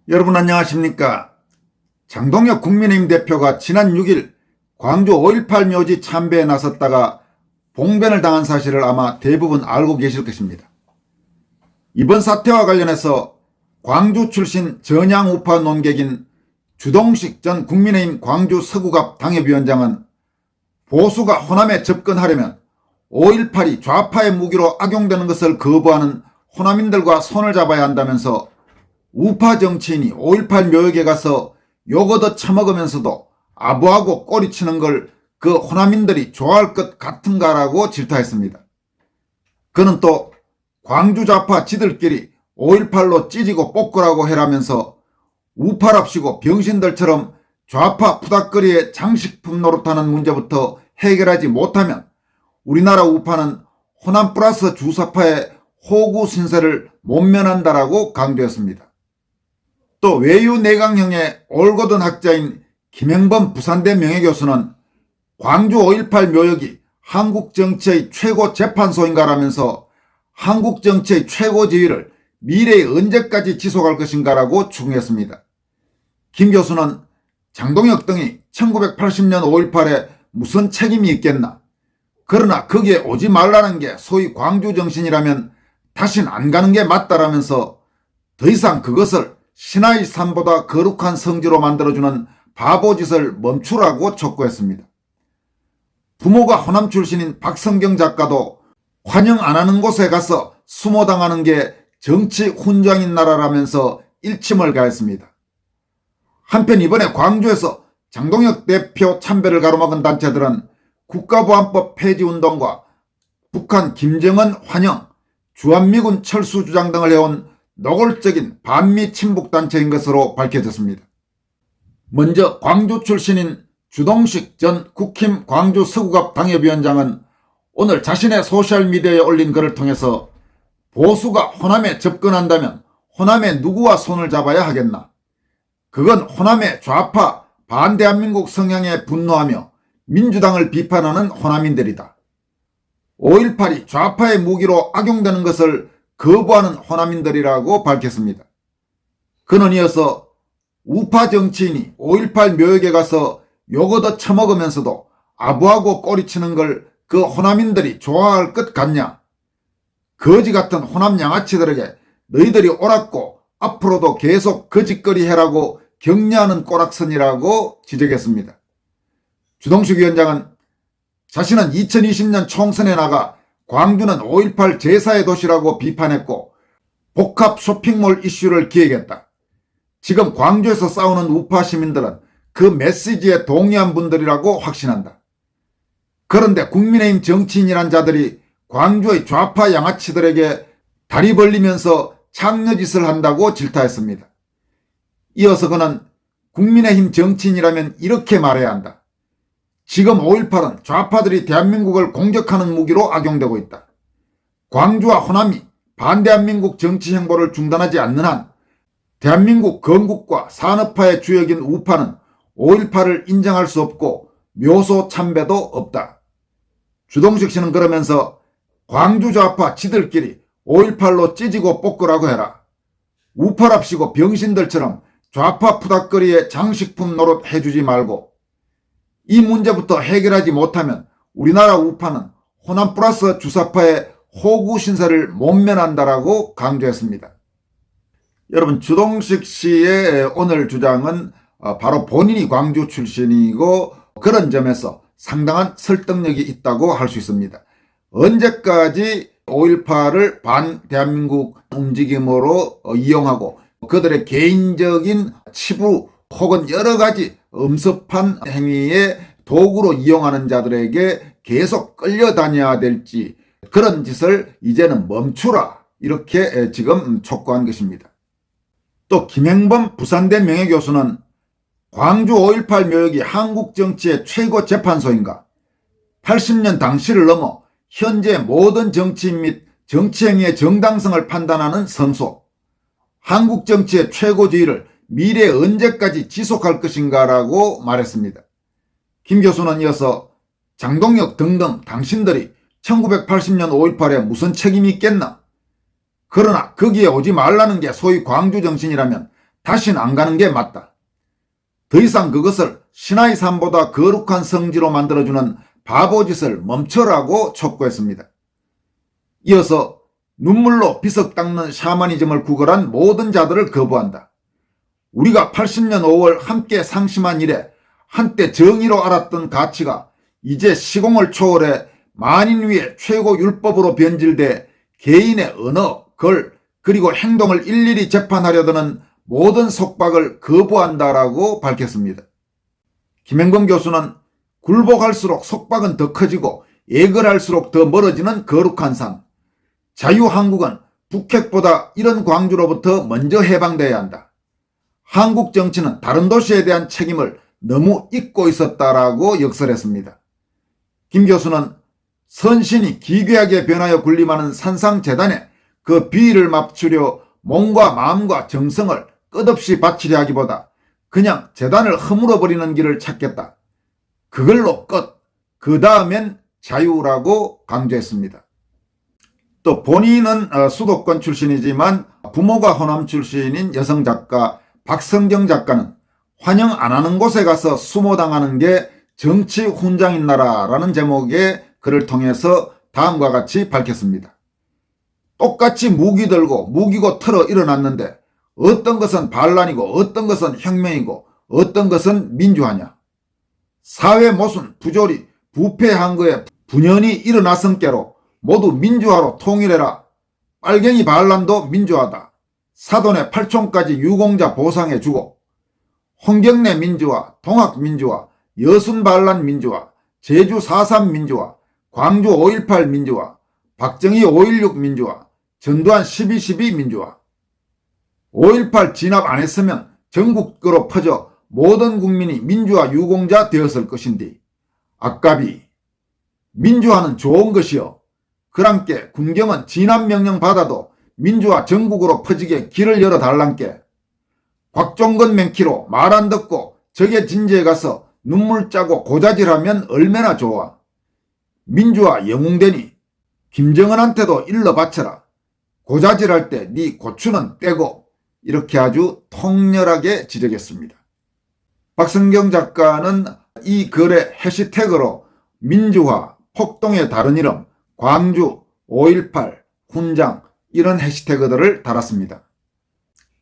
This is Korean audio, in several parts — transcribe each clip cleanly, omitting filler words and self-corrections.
여러분 안녕하십니까? 장동혁 국민의힘 대표가 지난 6일 광주 5.18 묘지 참배에 나섰다가 봉변을 당한 사실을 아마 대부분 알고 계실 것입니다. 이번 사태와 관련해서 광주 출신 전향 우파 논객인 주동식 전 국민의힘 광주 서구갑 당협위원장은 보수가 호남에 접근하려면 5.18이 좌파의 무기로 악용되는 것을 거부하는 호남인들과 손을 잡아야 한다면서 우파 정치인이 5.18 묘역에 가서 욕 얻어 처먹으면서도 아부하고 꼬리치는 걸 그 호남인들이 좋아할 것 같은가라고 질타했습니다. 그는 또 광주 좌파 지들끼리 5.18로 찢이고 볶으라고 해라면서 우파랍시고 병신들처럼 좌파 푸닥거리에 장식품 노릇하는 문제부터 해결하지 못하면 우리나라 우파는 호남 플러스 주사파의 호구 신세를 못 면한다라고 강조했습니다. 또 외유 내강형의 올고든 학자인 김행범 부산대 명예교수는 광주 5.18 묘역이 한국 정치의 최고 재판소인가라면서 한국 정치의 최고 지위를 미래에 언제까지 지속할 것인가라고 추궁했습니다. 김 교수는 장동혁 등이 1980년 5.18에 무슨 책임이 있겠나. 그러나 거기에 오지 말라는 게 소위 광주 정신이라면 다신 안 가는 게 맞다라면서 더 이상 그것을 신하의 산보다 거룩한 성지로 만들어주는 바보짓을 멈추라고 촉구했습니다. 부모가 호남 출신인 박성경 작가도 환영 안 하는 곳에 가서 수모당하는 게 정치 훈장인 나라라면서 일침을 가했습니다. 한편 이번에 광주에서 장동혁 대표 참배를 가로막은 단체들은 국가보안법 폐지운동과 북한 김정은 환영, 주한미군 철수 주장 등을 해온 노골적인 반미 친북단체인 것으로 밝혀졌습니다. 먼저 광주 출신인 주동식 전 국힘 광주 서구갑 당협위원장은 오늘 자신의 소셜미디어에 올린 글을 통해서 보수가 호남에 접근한다면 호남의 누구와 손을 잡아야 하겠나. 그건 호남의 좌파 반대한민국 성향에 분노하며 민주당을 비판하는 호남인들이다. 5.18이 좌파의 무기로 악용되는 것을 거부하는 호남인들이라고 밝혔습니다. 그는 이어서 우파 정치인이 5.18 묘역에 가서 욕 얻어 처먹으면서도 아부하고 꼬리치는 걸 그 호남인들이 좋아할 것 같냐. 거지 같은 호남 양아치들에게 너희들이 옳았고 앞으로도 계속 거짓거리 해라고 격려하는 꼬락선이라고 지적했습니다. 주동식 위원장은 자신은 2020년 총선에 나가 광주는 5.18 제4의 도시라고 비판했고 복합 쇼핑몰 이슈를 기획했다. 지금 광주에서 싸우는 우파 시민들은 그 메시지에 동의한 분들이라고 확신한다. 그런데 국민의힘 정치인이란 자들이 광주의 좌파 양아치들에게 다리 벌리면서 창녀짓을 한다고 질타했습니다. 이어서 그는 국민의힘 정치인이라면 이렇게 말해야 한다. 지금 5.18은 좌파들이 대한민국을 공격하는 무기로 악용되고 있다. 광주와 호남이 반대한민국 정치 행보를 중단하지 않는 한 대한민국 건국과 산업화의 주역인 우파는 5.18을 인정할 수 없고 묘소 참배도 없다. 주동식 씨는 그러면서 광주 좌파 지들끼리 5.18로 찢이고 볶으라고 해라. 우파랍시고 병신들처럼 좌파 푸닥거리에 장식품 노릇 해주지 말고 이 문제부터 해결하지 못하면 우리나라 우파는 호남 플러스 주사파의 호구 신세를 못 면한다라고 강조했습니다. 여러분 주동식 씨의 오늘 주장은 바로 본인이 광주 출신이고 그런 점에서 상당한 설득력이 있다고 할 수 있습니다. 언제까지 5.18을 반대한민국 움직임으로 이용하고 그들의 개인적인 치부 혹은 여러 가지 엄습한 행위의 도구로 이용하는 자들에게 계속 끌려다녀야 될지 그런 짓을 이제는 멈추라 이렇게 지금 촉구한 것입니다. 또 김행범 부산대 명예교수는 광주 5.18 묘역이 한국 정치의 최고 재판소인가? 80년 당시를 넘어 현재 모든 정치인 및 정치행위의 정당성을 판단하는 성소, 한국 정치의 최고 지위를 미래에 언제까지 지속할 것인가라고 말했습니다. 김 교수는 이어서 장동혁 등등 당신들이 1980년 5.18에 무슨 책임이 있겠나? 그러나 거기에 오지 말라는 게 소위 광주 정신이라면 다신 안 가는 게 맞다. 더 이상 그것을 신하의 삶보다 거룩한 성지로 만들어주는 바보짓을 멈춰라고 촉구했습니다. 이어서 눈물로 비석 닦는 샤머니즘을 구걸한 모든 자들을 거부한다. 우리가 80년 5월 함께 상심한 일에 한때 정의로 알았던 가치가 이제 시공을 초월해 만인 위에 최고 율법으로 변질돼 개인의 언어, 글, 그리고 행동을 일일이 재판하려 드는 모든 속박을 거부한다라고 밝혔습니다. 김행범 교수는 굴복할수록 속박은 더 커지고 예걸할수록 더 멀어지는 거룩한 삶. 자유한국은 북핵보다 이런 광주로부터 먼저 해방돼야 한다. 한국 정치는 다른 도시에 대한 책임을 너무 잊고 있었다라고 역설했습니다. 김 교수는 선신이 기괴하게 변하여 군림하는 산상재단에 그 비위를 맞추려 몸과 마음과 정성을 끝없이 바치려 하기보다 그냥 재단을 허물어버리는 길을 찾겠다. 그걸로 끝. 그 다음엔 자유라고 강조했습니다. 또 본인은 수도권 출신이지만 부모가 호남 출신인 여성 작가 박성정 작가는 환영 안 하는 곳에 가서 수모당하는 게 정치 훈장인 나라라는 제목의 글을 통해서 다음과 같이 밝혔습니다. 똑같이 무기 들고 무기고 털어 일어났는데 어떤 것은 반란이고 어떤 것은 혁명이고 어떤 것은 민주화냐. 사회 모순, 부조리, 부패한 거에 분연히 일어났은 깨로 모두 민주화로 통일해라. 빨갱이 반란도 민주화다. 사돈의 팔촌까지 유공자 보상해주고 홍경래 민주화, 동학민주화, 여순반란 민주화, 제주 4.3 민주화, 광주 5.18 민주화, 박정희 5.16 민주화, 전두환 12.12 민주화. 5.18 진압 안 했으면 전국으로 퍼져 모든 국민이 민주화 유공자 되었을 것인데 아까비 민주화는 좋은 것이요. 그랑께 군경은 진압명령 받아도 민주화 전국으로 퍼지게 길을 열어달란께. 곽종건 맹키로 말 안 듣고 적의 진지에 가서 눈물 짜고 고자질하면 얼마나 좋아. 민주화 영웅되니 김정은한테도 일러 바쳐라. 고자질할 때 네 고추는 떼고. 이렇게 아주 통렬하게 지적했습니다. 박성경 작가는 이 글의 해시태그로 민주화, 폭동의 다른 이름, 광주, 5.18, 훈장 이런 해시태그들을 달았습니다.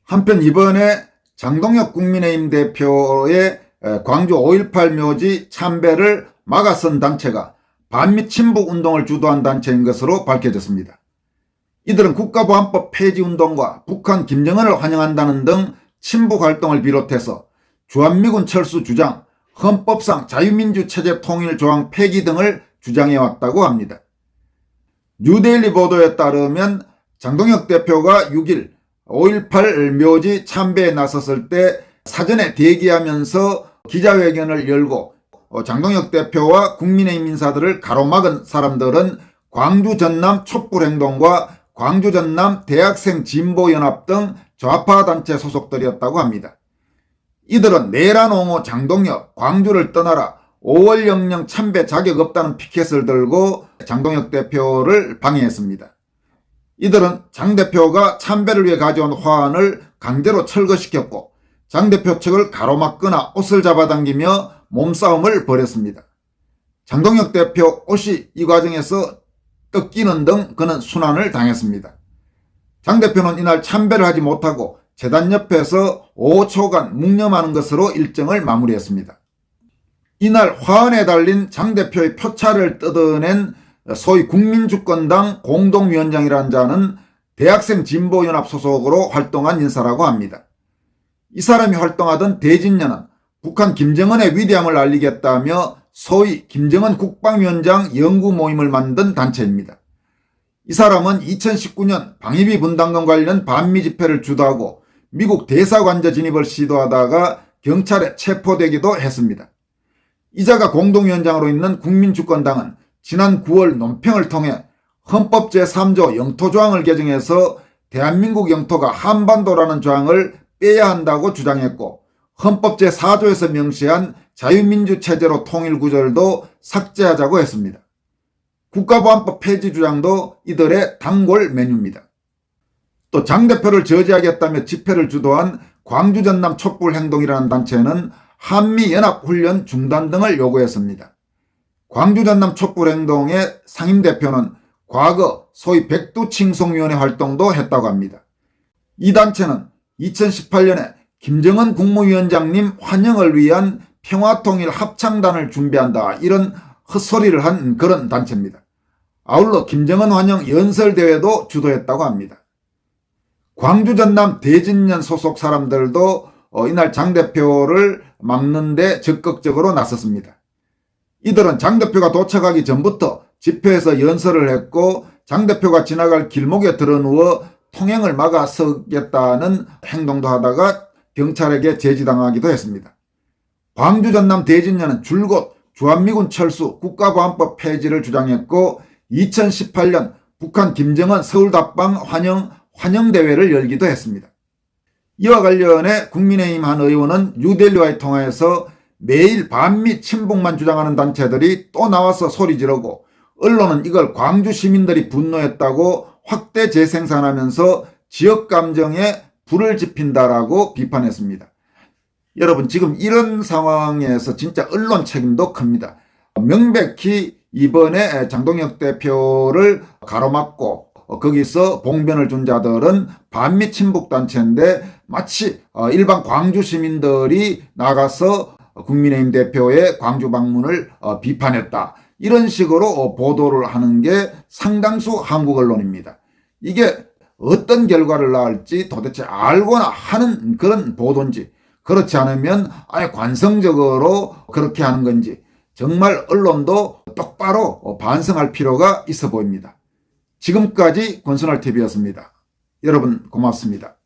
한편 이번에 장동혁 국민의힘 대표의 광주 5.18 묘지 참배를 막아선 단체가 반미 친북 운동을 주도한 단체인 것으로 밝혀졌습니다. 이들은 국가보안법 폐지운동과 북한 김정은을 환영한다는 등 친북 활동을 비롯해서 주한미군 철수 주장, 헌법상 자유민주체제 통일 조항 폐기 등을 주장해왔다고 합니다. 뉴데일리 보도에 따르면 장동혁 대표가 6일 5.18 묘지 참배에 나섰을 때 사전에 대기하면서 기자회견을 열고 장동혁 대표와 국민의힘 인사들을 가로막은 사람들은 광주 전남 촛불행동과 광주 전남 대학생 진보연합 등 좌파 단체 소속들이었다고 합니다. 이들은 내란 옹호 장동혁 광주를 떠나라 5월 영령 참배 자격 없다는 피켓을 들고 장동혁 대표를 방해했습니다. 이들은 장 대표가 참배를 위해 가져온 화환을 강제로 철거시켰고 장 대표 측을 가로막거나 옷을 잡아당기며 몸싸움을 벌였습니다. 장동혁 대표 옷이 이 과정에서 뜯기는 등 그는 순환을 당했습니다. 장 대표는 이날 참배를 하지 못하고 재단 옆에서 5초간 묵념하는 것으로 일정을 마무리했습니다. 이날 화환에 달린 장 대표의 표차를 뜯어낸 소위 국민주권당 공동위원장이라는 자는 대학생 진보연합 소속으로 활동한 인사라고 합니다. 이 사람이 활동하던 대진련은 북한 김정은의 위대함을 알리겠다며 소위 김정은 국방위원장 연구 모임을 만든 단체입니다. 이 사람은 2019년 방위비 분담금 관련 반미 집회를 주도하고 미국 대사관저 진입을 시도하다가 경찰에 체포되기도 했습니다. 이자가 공동위원장으로 있는 국민주권당은 지난 9월 논평을 통해 헌법 제3조 영토조항을 개정해서 대한민국 영토가 한반도라는 조항을 빼야 한다고 주장했고 헌법 제4조에서 명시한 자유민주체제로 통일구절도 삭제하자고 했습니다. 국가보안법 폐지 주장도 이들의 단골 메뉴입니다. 또 장 대표를 저지하겠다며 집회를 주도한 광주 전남 촛불 행동이라는 단체는 한미연합훈련 중단 등을 요구했습니다. 광주 전남 촛불 행동의 상임대표는 과거 소위 백두칭송위원회 활동도 했다고 합니다. 이 단체는 2018년에 김정은 국무위원장님 환영을 위한 평화통일 합창단을 준비한다, 이런 헛소리를 한 그런 단체입니다. 아울러 김정은 환영 연설대회도 주도했다고 합니다. 광주 전남 대진년 소속 사람들도 이날 장 대표를 막는데 적극적으로 나섰습니다. 이들은 장 대표가 도착하기 전부터 집회에서 연설을 했고 장 대표가 지나갈 길목에 들어누워 통행을 막아서겠다는 행동도 하다가 경찰에게 제지당하기도 했습니다. 광주 전남 대진년은 줄곧 주한미군 철수, 국가보안법 폐지를 주장했고 2018년 북한 김정은 서울답방 환영대회를 열기도 했습니다. 이와 관련해 국민의힘 한 의원은 뉴델리와의 통화에서 매일 반미 친북만 주장하는 단체들이 또 나와서 소리 지르고 언론은 이걸 광주 시민들이 분노했다고 확대 재생산하면서 지역 감정에 불을 지핀다라고 비판했습니다. 여러분, 지금 이런 상황에서 진짜 언론 책임도 큽니다. 명백히 이번에 장동혁 대표를 가로막고 거기서 봉변을 준 자들은 반미 친북 단체인데 마치 일반 광주 시민들이 나가서 국민의힘 대표의 광주 방문을 비판했다, 이런 식으로 보도를 하는 게 상당수 한국 언론입니다. 이게 어떤 결과를 낳을지 도대체 알고나 하는 그런 보도인지, 그렇지 않으면 아예 관성적으로 그렇게 하는 건지 정말 언론도 똑바로 반성할 필요가 있어 보입니다. 지금까지 권순할TV였습니다. 여러분 고맙습니다.